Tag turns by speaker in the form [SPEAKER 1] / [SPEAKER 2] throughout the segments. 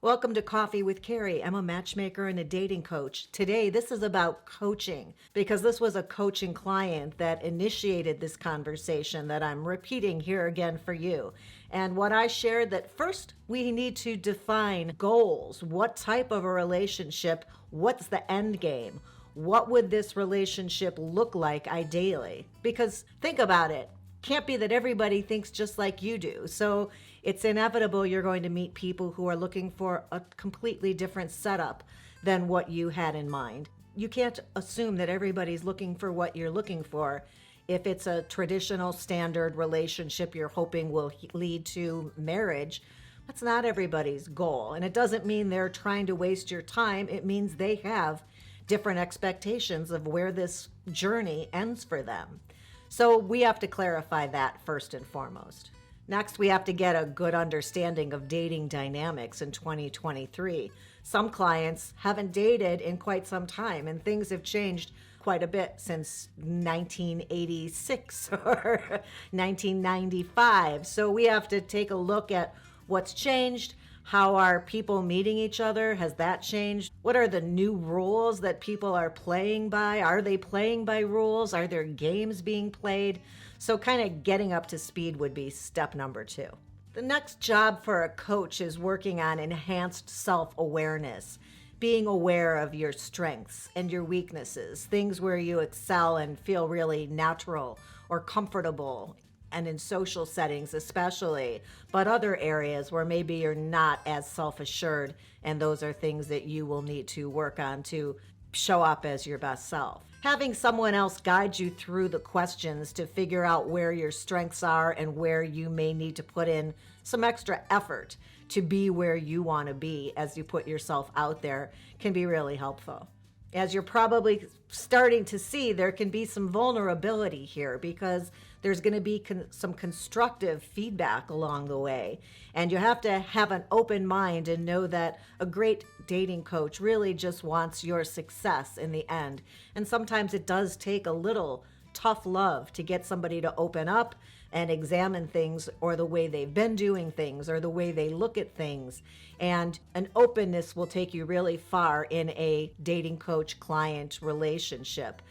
[SPEAKER 1] Welcome to Coffee with Carey. I'm a matchmaker and a dating coach. Today, this is about coaching because this was a coaching client that initiated this conversation that I'm repeating here again for you. And what I shared that first, we need to define goals. What type of a relationship? What's the end game? What would this relationship look like ideally? Because think about it. Can't be that everybody thinks just like you do. So it's inevitable you're going to meet people who are looking for a completely different setup than what you had in mind. You can't assume that everybody's looking for what you're looking for. If it's a traditional standard relationship you're hoping will lead to marriage, that's not everybody's goal. And it doesn't mean they're trying to waste your time. It means they have different expectations of where this journey ends for them. So we have to clarify that first and foremost. Next, we have to get a good understanding of dating dynamics in 2023. Some clients haven't dated in quite some time, and things have changed quite a bit since 1986 or 1995. So we have to take a look at what's changed. How are people meeting each other? Has that changed? What are the new rules that people are playing by? Are they playing by rules? Are there games being played? So kind of getting up to speed would be step number 2. The next job for a coach is working on enhanced self-awareness, being aware of your strengths and your weaknesses, things where you excel and feel really natural or comfortable, and in social settings especially, but other areas where maybe you're not as self-assured, and those are things that you will need to work on to show up as your best self. Having someone else guide you through the questions to figure out where your strengths are and where you may need to put in some extra effort to be where you want to be as you put yourself out there can be really helpful. As you're probably starting to see, there can be some vulnerability here because there's going to be some constructive feedback along the way. And you have to have an open mind and know that a great dating coach really just wants your success in the end. And sometimes it does take a little tough love to get somebody to open up and examine things, or the way they've been doing things, or the way they look at things. And an openness will take you really far in a dating coach client relationship.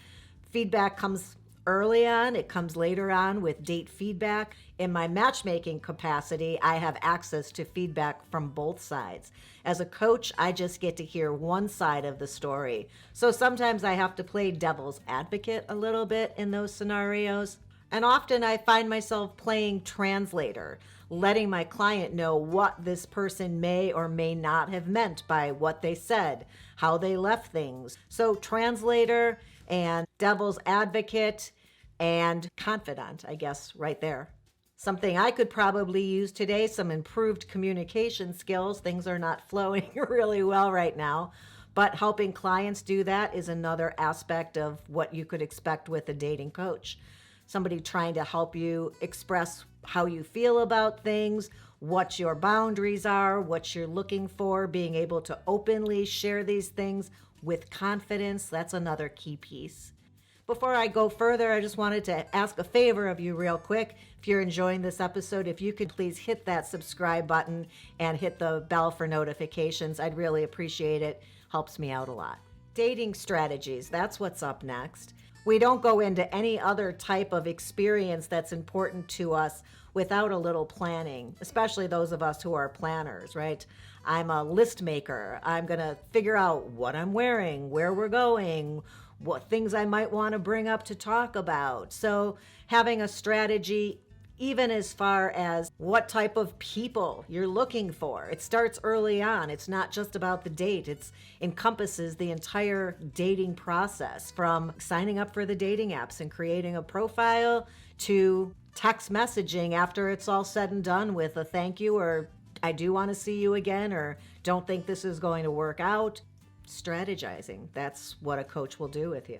[SPEAKER 1] Feedback comes early on, it comes later on with date feedback. In my matchmaking capacity, I have access to feedback from both sides. As a coach, I just get to hear one side of the story. So sometimes I have to play devil's advocate a little bit in those scenarios. And often I find myself playing translator, letting my client know what this person may or may not have meant by what they said, how they left things. So translator and devil's advocate and confidant, I guess, right there. Something I could probably use today, some improved communication skills. Things are not flowing really well right now, but helping clients do that is another aspect of what you could expect with a dating coach. Somebody trying to help you express how you feel about things, what your boundaries are, what you're looking for, being able to openly share these things with confidence. That's another key piece. Before I go further, I just wanted to ask a favor of you real quick. If you're enjoying this episode, if you could please hit that subscribe button and hit the bell for notifications, I'd really appreciate it. Helps me out a lot. Dating strategies, that's what's up next. We don't go into any other type of experience that's important to us without a little planning, especially those of us who are planners, right? I'm a list maker. I'm going to figure out what I'm wearing, where we're going, what things I might want to bring up to talk about. So having a strategy, even as far as what type of people you're looking for. It starts early on. It's not just about the date. It encompasses the entire dating process, from signing up for the dating apps and creating a profile to text messaging after it's all said and done with a thank you, or I do want to see you again, or don't think this is going to work out. Strategizing. That's what a coach will do with you.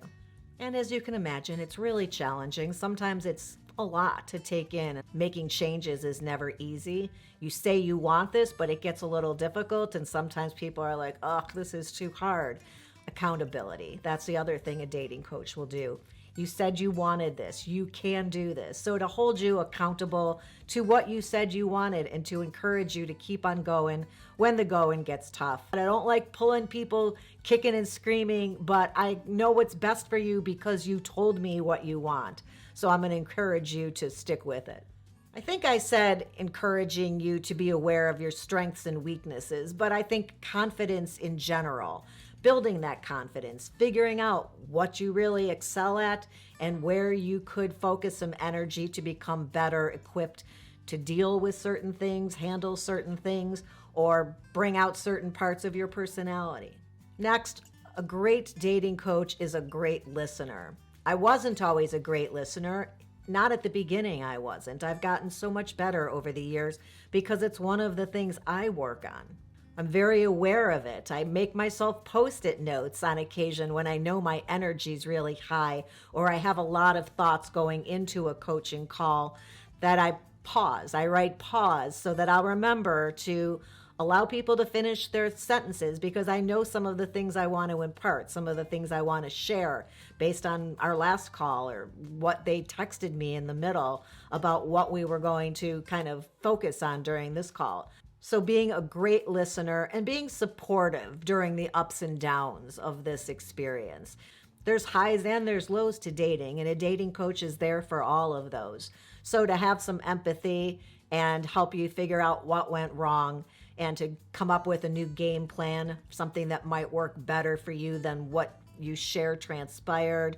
[SPEAKER 1] And as you can imagine, it's really challenging. Sometimes it's a lot to take in. Making changes is never easy. You say you want this, but it gets a little difficult, and sometimes people are like, oh, this is too hard. Accountability. That's the other thing a dating coach will do. You said you wanted this. You can do this. So to hold you accountable to what you said you wanted and to encourage you to keep on going when the going gets tough. And I don't like pulling people kicking and screaming, but I know what's best for you because you told me what you want. So I'm going to encourage you to stick with it. I think I said encouraging you to be aware of your strengths and weaknesses, but I think confidence in general, building that confidence, figuring out what you really excel at and where you could focus some energy to become better equipped to deal with certain things, handle certain things, or bring out certain parts of your personality. Next, a great dating coach is a great listener. I wasn't always a great listener. Not at the beginning, I wasn't. I've gotten so much better over the years because it's one of the things I work on. I'm very aware of it. I make myself post-it notes on occasion when I know my energy's really high or I have a lot of thoughts going into a coaching call that I pause. I write pause so that I'll remember to allow people to finish their sentences because I know some of the things I want to impart, some of the things I want to share based on our last call or what they texted me in the middle about what we were going to kind of focus on during this call. So being a great listener and being supportive during the ups and downs of this experience. There's highs and there's lows to dating, and a dating coach is there for all of those. So to have some empathy and help you figure out what went wrong and to come up with a new game plan, something that might work better for you than what you share transpired,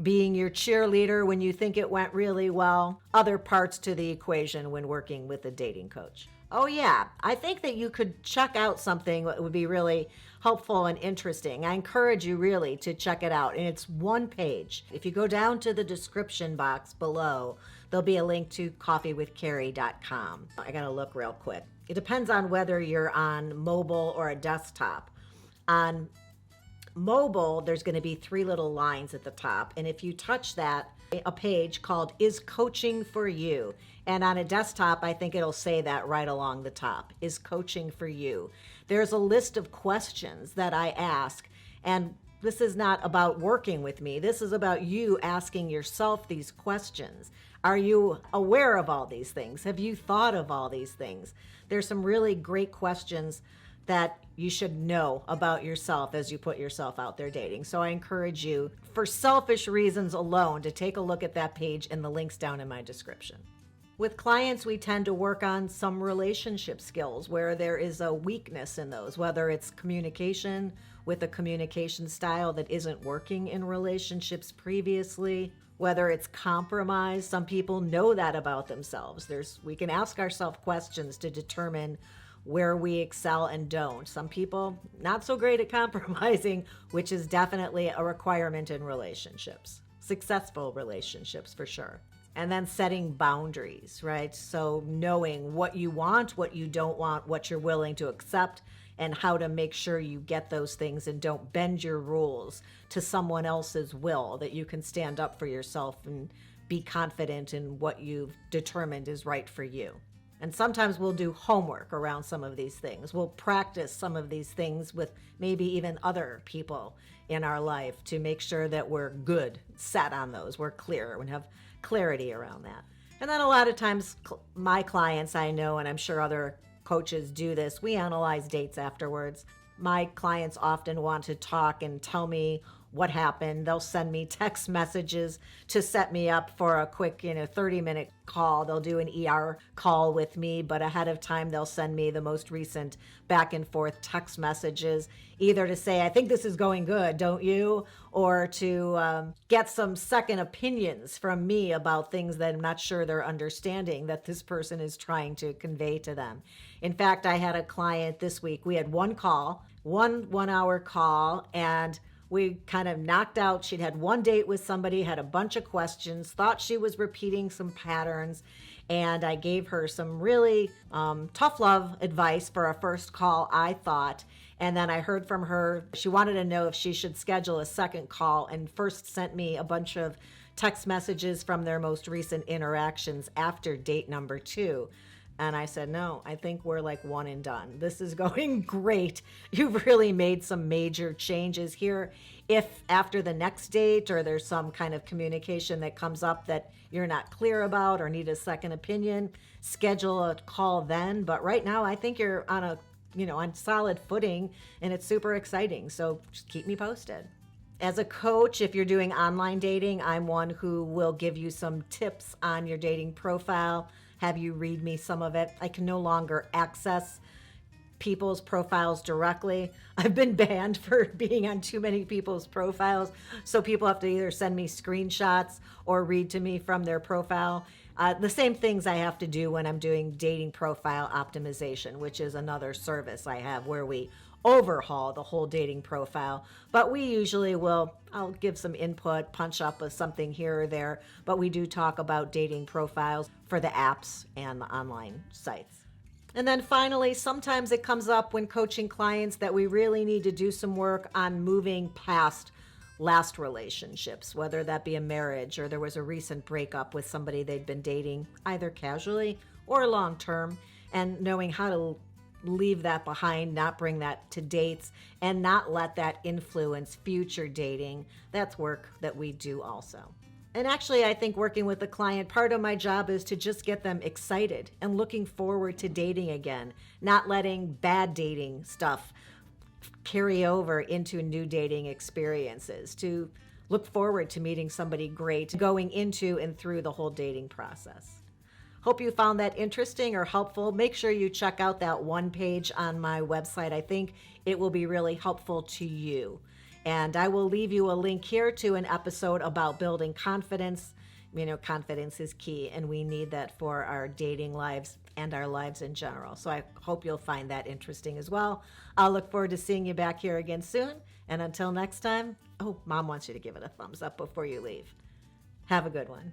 [SPEAKER 1] being your cheerleader when you think it went really well, other parts to the equation when working with a dating coach. Oh yeah, I think that you could check out something that would be really helpful and interesting. I encourage you really to check it out, and it's one page. If you go down to the description box below, there'll be a link to coffeewithcarey.com. I gotta look real quick. It depends on whether you're on mobile or a desktop. On mobile, there's going to be 3 little lines at the top, and if you touch that, a page called Is Coaching for You? And on a desktop, I think it'll say that right along the top, Is Coaching for You? There's a list of questions that I ask, and this is not about working with me. This is about you asking yourself these questions. Are you aware of all these things? Have you thought of all these things? There's some really great questions that you should know about yourself as you put yourself out there dating. So I encourage you, for selfish reasons alone, to take a look at that page and the links down in my description. With clients, we tend to work on some relationship skills where there is a weakness in those, whether it's communication with a communication style that isn't working in relationships previously, whether it's compromise. Some people know that about themselves. We can ask ourselves questions to determine where we excel and don't. Some people not so great at compromising, which is definitely a requirement in relationships, successful relationships for sure. And then setting boundaries, right? So knowing what you want, what you don't want, what you're willing to accept, and how to make sure you get those things and don't bend your rules to someone else's will, that you can stand up for yourself and be confident in what you've determined is right for you. And sometimes we'll do homework around some of these things. We'll practice some of these things with maybe even other people in our life to make sure that we're good, set on those, we're clear, and have clarity around that. And then a lot of times my clients, I know, and I'm sure other coaches do this, we analyze dates afterwards. My clients often want to talk and tell me what happened. They'll send me text messages to set me up for a quick, 30-minute call. They'll do an ER call with me, but ahead of time, they'll send me the most recent back and forth text messages, either to say, I think this is going good, don't you? Or to get some second opinions from me about things that I'm not sure they're understanding that this person is trying to convey to them. In fact, I had a client this week. We had one call, one hour call, and we kind of knocked out. She'd had one date with somebody, had a bunch of questions, thought she was repeating some patterns, and I gave her some really tough love advice for a first call, I thought. And then I heard from her, she wanted to know if she should schedule a second call, and first sent me a bunch of text messages from their most recent interactions after date number 2. And I said, no, I think we're like one and done. This is going great. You've really made some major changes here. If after the next date or there's some kind of communication that comes up that you're not clear about or need a second opinion, schedule a call then. But right now, I think you're on solid footing, and it's super exciting. So just keep me posted. As a coach, if you're doing online dating, I'm one who will give you some tips on your dating profile, have you read me some of it. I can no longer access people's profiles directly. I've been banned for being on too many people's profiles, so people have to either send me screenshots or read to me from their profile. The same things I have to do when I'm doing dating profile optimization, which is another service I have where we overhaul the whole dating profile. But we usually I'll give some input, punch up with something here or there, but we do talk about dating profiles for the apps and the online sites. And then finally, sometimes it comes up when coaching clients that we really need to do some work on moving past last relationships, whether that be a marriage or there was a recent breakup with somebody they'd been dating, either casually or long term, and knowing how to leave that behind, not bring that to dates, and not let that influence future dating. That's work that we do also. And actually, I think working with the client, part of my job is to just get them excited and looking forward to dating again, not letting bad dating stuff carry over into new dating experiences, to look forward to meeting somebody great, going into and through the whole dating process. Hope you found that interesting or helpful. Make sure you check out that one page on my website. I think it will be really helpful to you. And I will leave you a link here to an episode about building confidence. Confidence is key, and we need that for our dating lives and our lives in general. So I hope you'll find that interesting as well. I'll look forward to seeing you back here again soon. And until next time, Mom wants you to give it a thumbs up before you leave. Have a good one.